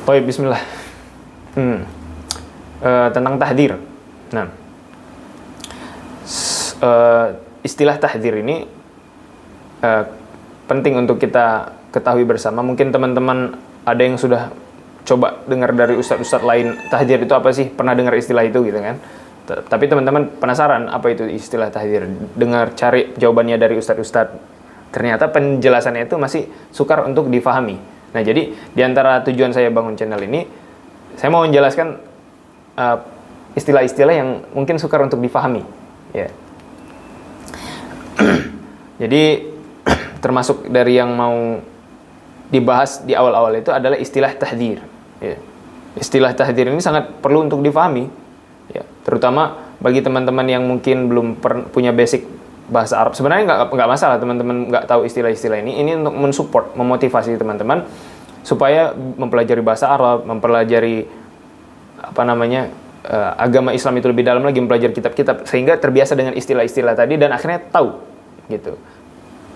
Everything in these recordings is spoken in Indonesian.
Baik, bismillah. Tentang tahdzir. Nah, istilah tahdzir ini penting untuk kita ketahui bersama. Mungkin teman-teman ada yang sudah coba dengar dari ustadz-ustadz lain, tahdzir itu apa sih? Pernah dengar istilah itu gitu kan? Tapi teman-teman penasaran apa itu istilah tahdzir? Dengar cari jawabannya dari ustadz-ustadz. Ternyata penjelasannya itu masih sukar untuk difahami. Nah, jadi di antara tujuan saya bangun channel ini, saya mau menjelaskan istilah-istilah yang mungkin sukar untuk difahami. Ya. Jadi termasuk dari yang mau dibahas di awal-awal itu adalah istilah tahdzir. Ya. Istilah tahdzir ini sangat perlu untuk difahami. Ya. Terutama bagi teman-teman yang mungkin belum punya basic bahasa Arab. Sebenarnya nggak masalah teman-teman nggak tahu istilah-istilah ini. Ini untuk mensupport, memotivasi teman-teman supaya mempelajari bahasa Arab, mempelajari agama Islam itu lebih dalam lagi, mempelajari kitab-kitab sehingga terbiasa dengan istilah-istilah tadi dan akhirnya tahu gitu.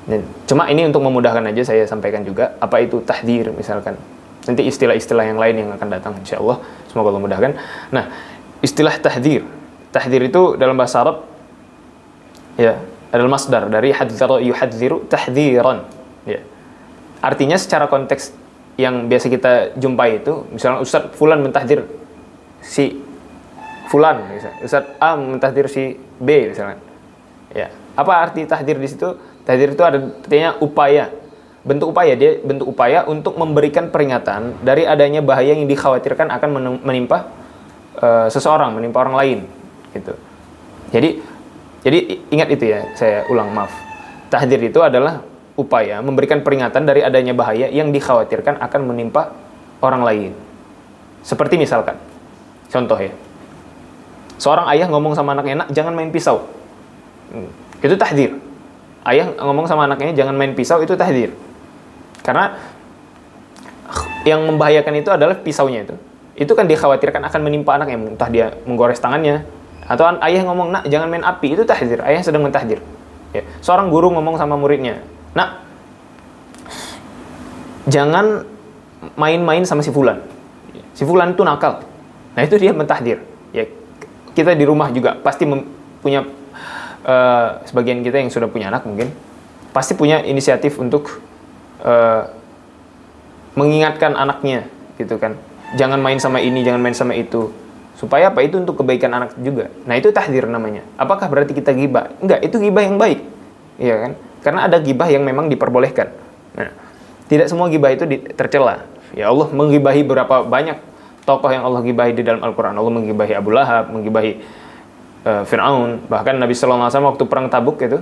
Dan cuma ini untuk memudahkan aja saya sampaikan juga apa itu tahdzir misalkan. Nanti istilah-istilah yang lain yang akan datang insyaallah, semoga Allah mudahkan. Nah, istilah tahdzir. Tahdzir itu dalam bahasa Arab ya adalah masdar dari hadzara yuhadziru tahdziran. Ya. Artinya secara konteks yang biasa kita jumpai itu, misalnya Ustadz Fulan mentahdzir si Fulan, misalnya. Ustadz A mentahdzir si B, misalnya. Ya. Apa arti tahdzir di situ? Tahdzir itu artinya upaya. Bentuk upaya untuk memberikan peringatan dari adanya bahaya yang dikhawatirkan akan menimpa seseorang, menimpa orang lain, gitu. Jadi ingat itu ya, saya ulang, maaf. Tahdzir itu adalah upaya memberikan peringatan dari adanya bahaya yang dikhawatirkan akan menimpa orang lain. Seperti misalkan, contoh ya, seorang ayah ngomong sama anaknya, nak jangan main pisau. Itu tahdzir. Ayah ngomong sama anaknya jangan main pisau, itu tahdzir. Karena yang membahayakan itu adalah pisaunya itu. Itu kan dikhawatirkan akan menimpa anaknya, entah dia menggores tangannya. Atau ayah ngomong, nak jangan main api, itu tahdzir. Ayah sedang mentahdzir. Ya. Seorang guru ngomong sama muridnya, nak jangan main-main sama si Fulan. Si Fulan itu nakal. Nah itu dia mentahdzir. Ya, kita di rumah juga pasti punya sebagian kita yang sudah punya anak mungkin pasti punya inisiatif untuk mengingatkan anaknya, gitu kan. Jangan main sama ini, jangan main sama itu. Supaya apa? Itu untuk kebaikan anak juga. Nah, itu tahdzir namanya. Apakah berarti kita ghibah? Enggak, itu ghibah yang baik. Iya kan? Karena ada ghibah yang memang diperbolehkan. Nah, tidak semua ghibah itu tercela. Ya Allah menggibahi berapa banyak tokoh yang Allah gibahi di dalam Al-Qur'an. Allah menggibahi Abu Lahab, menggibahi Fir'aun, bahkan Nabi sallallahu alaihi wasallam waktu perang Tabuk itu.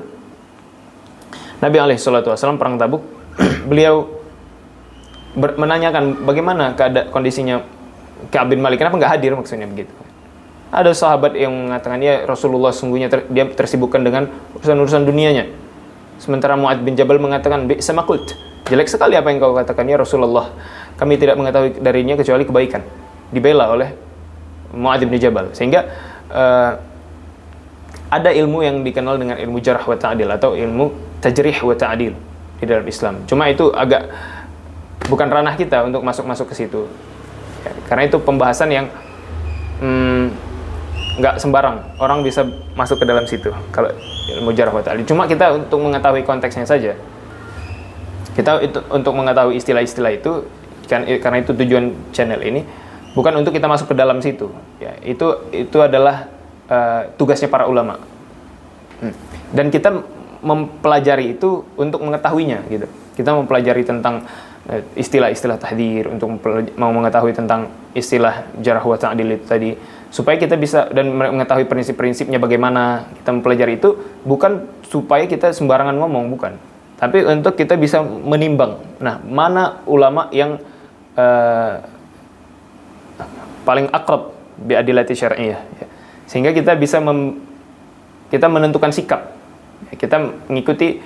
Nabi alaihi salatu wasallam perang Tabuk, beliau menanyakan bagaimana kondisinya Ka'ab bin Malik, kenapa nggak hadir, maksudnya begitu. Ada sahabat yang mengatakan, ya Rasulullah sungguhnya dia tersibukkan dengan urusan-urusan dunianya. Sementara Mu'adz bin Jabal mengatakan, bi'sa ma qult, jelek sekali apa yang kau katakan ya Rasulullah, kami tidak mengetahui darinya kecuali kebaikan. Dibela oleh Mu'adz bin Jabal. Sehingga ada ilmu yang dikenal dengan ilmu jarh wa ta'dil atau ilmu tajrih wa ta'dil di dalam Islam. Cuma itu agak bukan ranah kita untuk masuk ke situ. Ya, karena itu pembahasan yang nggak sembarang orang bisa masuk ke dalam situ kalau ilmu jarh wa ta'dil. Cuma kita untuk mengetahui konteksnya saja. Kita untuk mengetahui istilah-istilah itu karena itu tujuan channel ini, bukan untuk kita masuk ke dalam situ. Ya, itu adalah tugasnya para ulama. Dan kita mempelajari itu untuk mengetahuinya gitu. Kita mempelajari tentang istilah-istilah tahdzir, untuk mau mengetahui tentang istilah jarh wa ta'dil itu tadi, supaya kita bisa dan mengetahui prinsip-prinsipnya bagaimana. Kita mempelajari itu bukan supaya kita sembarangan ngomong, bukan, tapi untuk kita bisa menimbang. Nah, mana ulama yang paling akrab bi adillati syar'iyyah, ya. Sehingga kita bisa kita menentukan sikap. Kita mengikuti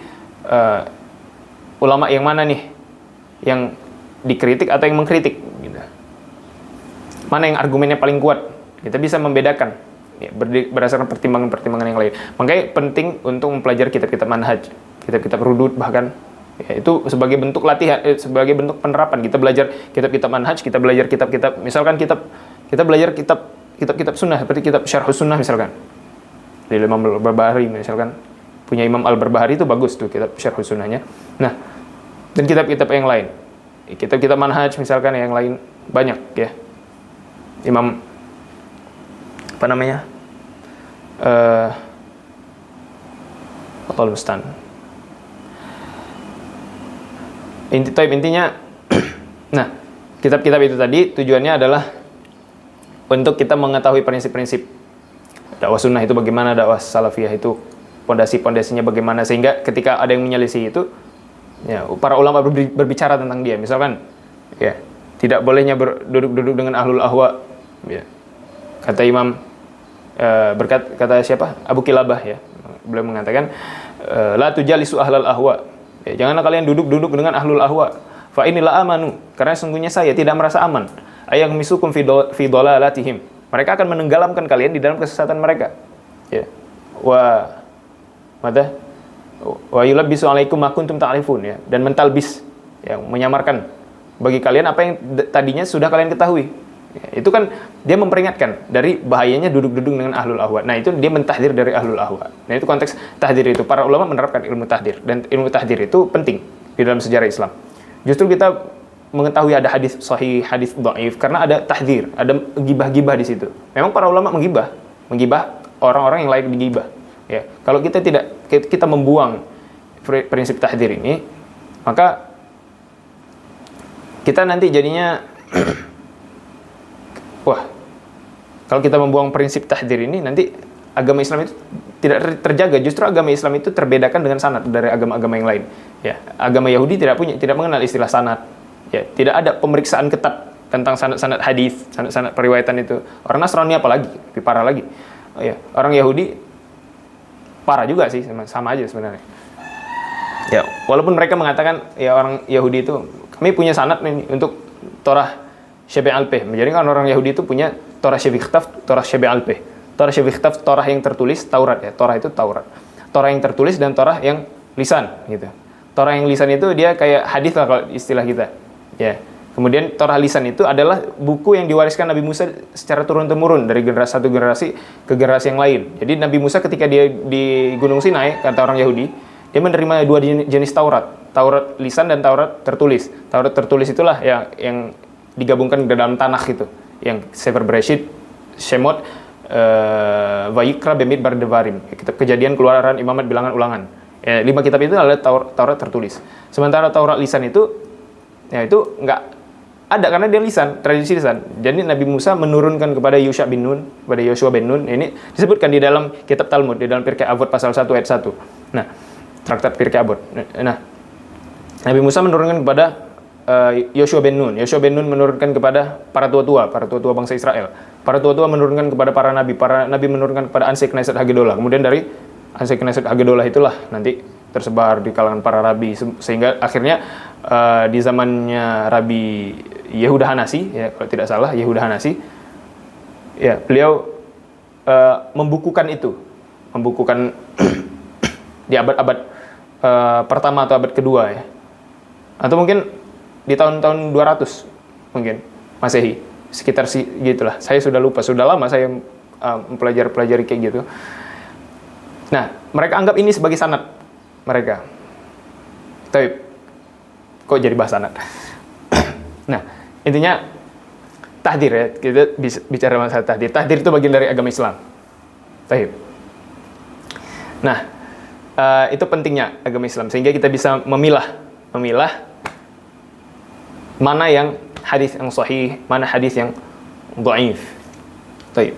ulama yang mana nih, yang dikritik atau yang mengkritik, gitu. Mana yang argumennya paling kuat, kita bisa membedakan ya, berdasarkan pertimbangan-pertimbangan yang lain. Makanya penting untuk mempelajari kitab-kitab manhaj, kitab-kitab rudud bahkan, Ya, itu sebagai bentuk latihan, sebagai bentuk penerapan. Kita belajar kitab-kitab manhaj, kita belajar kitab-kitab, misalkan kita belajar kitab-kitab sunnah seperti kitab Syarhus Sunnah misalkan. Di Imam Al-Barbahari misalkan, punya Imam Al-Barbahari itu bagus tuh kitab Syarhus Sunnahnya. Nah, dan kitab-kitab yang lain. Kitab-kitab manhaj misalkan yang lain banyak ya. Imam apa namanya? Allahul Musta'an. Intinya nah, kitab-kitab itu tadi tujuannya adalah untuk kita mengetahui prinsip-prinsip dakwah sunnah itu bagaimana, dakwah salafiyah itu pondasi-pondasinya bagaimana, sehingga ketika ada yang menyelisih itu ya para ulama berbicara tentang dia. Misalkan ya, tidak bolehnya duduk-duduk dengan ahlul ahwa ya. Kata Imam kata siapa? Abu Kilabah ya. Beliau mengatakan la tujalisu ahlal ahwa. Ya, janganlah kalian duduk-duduk dengan ahlul ahwa. Fa inilah amanu, karena sesungguhnya saya tidak merasa aman. Ayang misukum fi dhalalatihim. Mereka akan menenggelamkan kalian di dalam kesesatan mereka. Ya. Wa yulabbisu alaikum ma kuntum ta'rifun ya, dan mentalbis yang menyamarkan bagi kalian apa yang tadinya sudah kalian ketahui. Ya, itu kan dia memperingatkan dari bahayanya duduk-duduk dengan ahlul ahwa. Nah, itu dia mentahdir dari ahlul ahwa. Nah, itu konteks tahdir itu. Para ulama menerapkan ilmu tahdir, dan ilmu tahdir itu penting di dalam sejarah Islam. Justru kita mengetahui ada hadis sahih, hadis dhaif karena ada tahdir, ada gibah-gibah di situ. Memang para ulama menggibah orang-orang yang layak digibah. Ya, kalau kita membuang prinsip tahdir ini, maka kita nanti jadinya wah, kalau kita membuang prinsip tahdir ini, nanti agama Islam itu tidak terjaga. Justru agama Islam itu terbedakan dengan sanad dari agama-agama yang lain. Ya, agama Yahudi tidak mengenal istilah sanad. Ya, tidak ada pemeriksaan ketat tentang sanad hadis, sanad periwayatan itu. Orang Nasrani apalagi, lebih parah lagi. Oh, ya, orang Yahudi parah juga sih, sama aja sebenarnya. Ya, walaupun mereka mengatakan ya orang Yahudi itu kami punya sanad nih untuk Torah Syabi' al-Peh. Jadi kan orang Yahudi itu punya Torah Syabi' Khtaf, Torah Syabi' al-Peh. Torah Syabi' Khtaf, Torah yang tertulis, Taurat ya. Torah itu Taurat. Torah yang tertulis dan Torah yang lisan gitu. Torah yang lisan itu dia kayak hadis lah kalau istilah kita. Ya. Kemudian Torah lisan itu adalah buku yang diwariskan Nabi Musa secara turun-temurun dari satu generasi ke generasi yang lain. Jadi Nabi Musa ketika dia di Gunung Sinai, kata orang Yahudi, dia menerima dua jenis Taurat. Taurat lisan dan Taurat tertulis. Taurat tertulis itulah yang digabungkan ke dalam tanah gitu, yang Sefer Bereshit, Shemot, Vayikra, Bamidbar, Devarim, kitab Kejadian, Keluaran, Imamat, Bilangan, Ulangan. Ya, 5 kitab itu adalah Taurat tertulis. Sementara Taurat lisan itu, ya itu nggak ada karena dia lisan, tradisi lisan. Jadi Nabi Musa menurunkan kepada Yusha bin Nun, kepada Yoshua bin Nun. Ini disebutkan di dalam kitab Talmud, di dalam Pirkei Avot pasal 1 ayat 1. Nah, traktat Pirkei Avot. Nah, Nabi Musa menurunkan kepada Yoshua bin Nun. Yoshua bin Nun menurunkan kepada para tua-tua bangsa Israel. Para tua-tua menurunkan kepada para nabi menurunkan kepada Ansei Knesset Haggedolah. Kemudian dari Ansei Knesset Haggedolah itulah nanti tersebar di kalangan para rabi, sehingga akhirnya di zamannya Rabi Yehuda Hanasi, ya kalau tidak salah Yehuda Hanasi, ya beliau membukukan di abad-abad pertama atau abad kedua ya, atau mungkin di tahun-tahun 200 mungkin Masehi, sekitar gitulah. Saya sudah lupa, sudah lama saya mempelajari kayak gitu. Nah, mereka anggap ini sebagai sanad mereka. Tapi kok jadi bahas sanad? Nah, intinya tahdir ya, kita bicara masalah tahdir. Tahdir itu bagian dari agama Islam. Tahdir. Nah, itu pentingnya agama Islam, sehingga kita bisa memilah mana yang hadis yang sahih, mana hadis yang dhaif. Baik.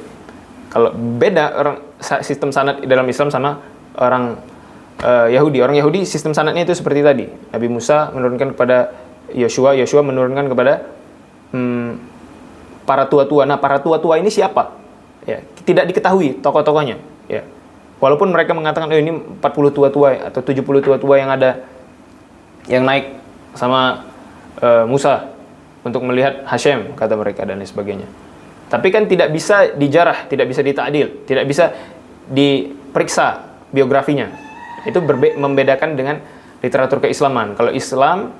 Kalau beda orang sistem sanad dalam Islam sama orang Yahudi. Orang Yahudi sistem sanadnya itu seperti tadi. Nabi Musa menurunkan kepada Yoshua menurunkan kepada para tua-tua. Nah, para tua-tua ini siapa? Ya, tidak diketahui tokoh-tokohnya, ya. Walaupun mereka mengatakan ini 40 tua-tua atau 70 tua-tua yang ada yang naik sama Musa untuk melihat Hashem, kata mereka, dan lain sebagainya. Tapi kan tidak bisa dijarah, tidak bisa dita'dil, tidak bisa diperiksa biografinya. Itu membedakan dengan literatur keislaman. Kalau Islam,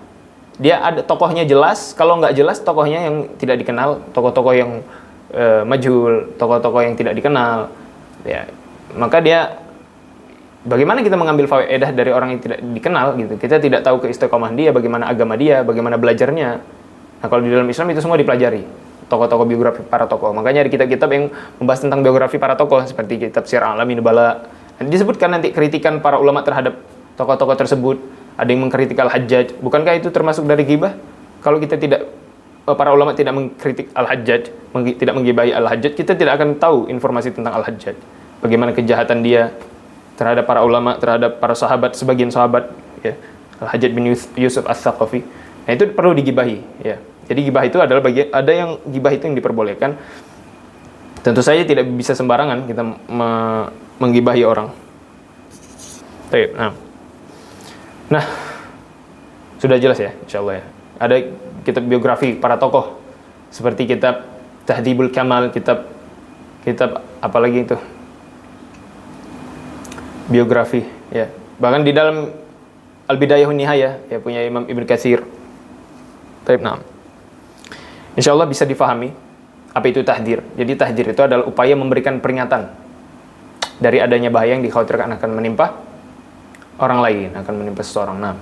dia ada tokohnya jelas, kalau nggak jelas tokohnya yang tidak dikenal, tokoh-tokoh yang majhul, tokoh-tokoh yang tidak dikenal, ya, maka dia, bagaimana kita mengambil faedah dari orang yang tidak dikenal gitu? Kita tidak tahu keistiqomahan dia, bagaimana agama dia, bagaimana belajarnya. Nah, kalau di dalam Islam itu semua dipelajari, tokoh-tokoh biografi para tokoh. Makanya ada kitab-kitab yang membahas tentang biografi para tokoh, seperti kitab Syiar A'lamin Nubala. Disebutkan nanti kritikan para ulama terhadap tokoh-tokoh tersebut. Ada yang mengkritik Al-Hajjaj. Bukankah itu termasuk dari ghibah? Kalau kita tidak, para ulama tidak mengkritik Al-Hajjaj, tidak menggibahi Al-Hajjaj, kita tidak akan tahu informasi tentang Al-Hajjaj. Bagaimana kejahatan dia terhadap para ulama, terhadap para sahabat, sebagian sahabat, ya. Al-Hajjaj bin Yusuf Ats-Tsaqafi. Nah, itu perlu digibahi, ya. Jadi gibah itu adalah ada yang gibah itu yang diperbolehkan. Tentu saja tidak bisa sembarangan kita menggibahi orang. Nah, sudah jelas ya, insyaallah ya. Ada kitab biografi para tokoh seperti kitab Tahdhibul Kamal, kitab apa lagi itu? Biografi, ya. Bahkan di dalam Al-Bidayah wan Nihayah, ya, punya Imam Ibnu Katsir. Insyaallah bisa difahami apa itu tahdzir. Jadi tahdzir itu adalah upaya memberikan peringatan dari adanya bahaya yang dikhawatirkan akan menimpa orang lain, akan menimpa seseorang.